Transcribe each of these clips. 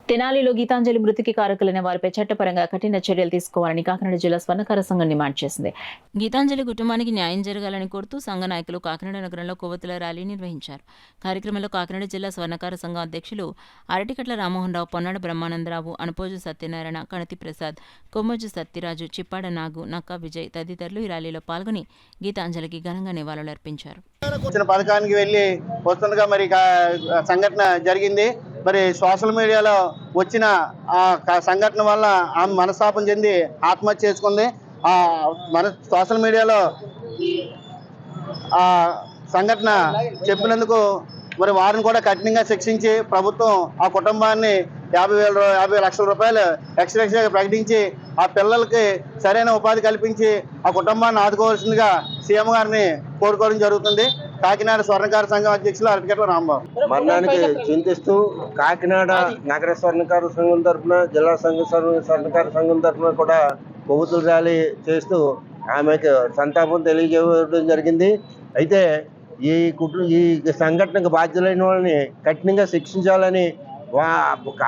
తెనాలిలో గీతాంజలి మృతికి కారకులైన వారిపై చట్టపరంగా కఠిన చర్యలు తీసుకోవాలని కాకినాడ జిల్లా స్వర్ణకార సంఘం డిమాండ్ చేసింది. గీతాంజలి కుటుంబానికి న్యాయం జరగాలని కోరుతూ సంఘ నాయకులు కాకినాడ నగరంలో కొవ్వొత్తుల ర్యాలీ నిర్వహించారు. కార్యక్రమంలో కాకినాడ జిల్లా స్వర్ణకార సంఘం అధ్యక్షులు అరటికట్ల రామ్మోహన్ రావు, పొన్నాడ బ్రహ్మానందరావు, అనపోజు సత్యనారాయణ, కణతి ప్రసాద్, కొమ్మోజు సత్యరాజు, చిప్పాడ నాగు, నక్కా విజయ్ తదితరులు ఈ ర్యాలీలో పాల్గొని గీతాంజలికి ఘనంగా నివాళులర్పించారు. పథకానికి వెళ్ళి వస్తుండగా మరి సంఘటన జరిగింది. మరి సోషల్ మీడియాలో వచ్చిన ఆ సంఘటన వల్ల ఆమె మనస్తాపం చెంది ఆత్మహత్య చేసుకుంది. సోషల్ మీడియాలో ఆ సంఘటన చెప్పినందుకు మరి వారిని కూడా కఠినంగా శిక్షించి ప్రభుత్వం ఆ కుటుంబాన్ని 50 లక్షల రూపాయలు ఎక్స్‌గ్రేషియా ప్రకటించి ఆ పిల్లలకి సరైన ఉపాధి కల్పించి ఆ కుటుంబాన్ని ఆదుకోవాల్సిందిగా సీఎం గారిని కోరుకోవడం జరుగుతుంది. కాకినాడ స్వర్ణకార సంఘం అధ్యక్షులు అరటికట్ల రాంబాబు. మరణానికి చింతిస్తూ కాకినాడ నగర స్వర్ణకార సంఘం తరఫున, జిల్లా స్వర్ణకార సంఘం తరఫున కూడా కొవ్వొత్తుల ర్యాలీ చేస్తూ ఆమెకు సంతాపం తెలియజేయడం జరిగింది. అయితే ఈ సంఘటనకు బాధ్యులైన వాళ్ళని కఠినంగా శిక్షించాలని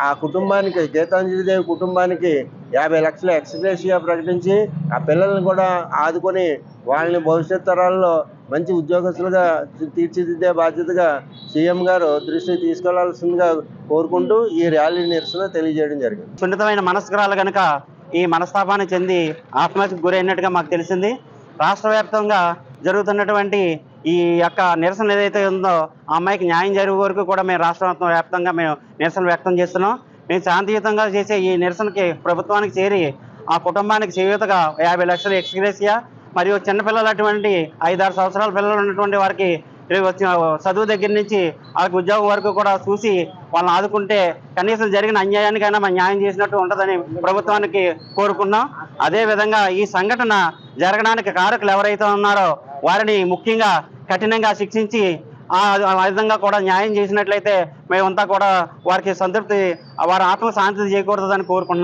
ఆ కుటుంబానికి, గీతాంజలి దేవి కుటుంబానికి 50 లక్షల ఎక్స్‌గ్రేషియా ప్రకటించి ఆ పిల్లల్ని కూడా ఆదుకొని వాళ్ళని భవిష్యత్ తరాల్లో మంచి ఉద్యోగస్తులుగా తీర్చిదిద్దే బాధ్యతగా సీఎం గారు దృష్టికి తీసుకెళ్లాల్సిందిగా కోరుకుంటూ ఈ ర్యాలీ నిరసన తెలియజేయడం జరిగింది. సున్నితమైన మనస్కరాలు కనుక ఈ మనస్తాపాన్ని చెంది ఆత్మహత్యకు గురైనట్టుగా మాకు తెలిసింది. రాష్ట్ర వ్యాప్తంగా జరుగుతున్నటువంటి ఈ యొక్క నిరసన ఏదైతే ఉందో ఆ అమ్మాయికి న్యాయం జరిగే వరకు కూడా మేము రాష్ట్ర వ్యాప్తంగా మేము నిరసన వ్యక్తం చేస్తున్నాం. మేము శాంతియుతంగా చేసే ఈ నిరసనకి ప్రభుత్వానికి చేరి ఆ కుటుంబానికి చేయూతగా 50 లక్షల ఎక్స్‌గ్రేషియా మరియు చిన్నపిల్లలు అటువంటి 5-6 సంవత్సరాల పిల్లలు ఉన్నటువంటి వారికి వచ్చిన చదువు దగ్గర నుంచి వాళ్ళకి ఉద్యోగం వరకు కూడా చూసి వాళ్ళని ఆదుకుంటే కనీసం జరిగిన అన్యాయానికైనా మనం న్యాయం చేసినట్టు ఉంటుందని ప్రభుత్వానికి కోరుకున్నాం. అదేవిధంగా ఈ సంఘటన జరగడానికి కారకులు ఎవరైతే ఉన్నారో వారిని ముఖ్యంగా కఠినంగా శిక్షించి ఆ విధంగా కూడా న్యాయం చేసినట్లయితే మేమంతా కూడా వారికి సంతృప్తి, వారి ఆత్మ శాంతి చేకూరుతుందని కోరుకుంటున్నాం.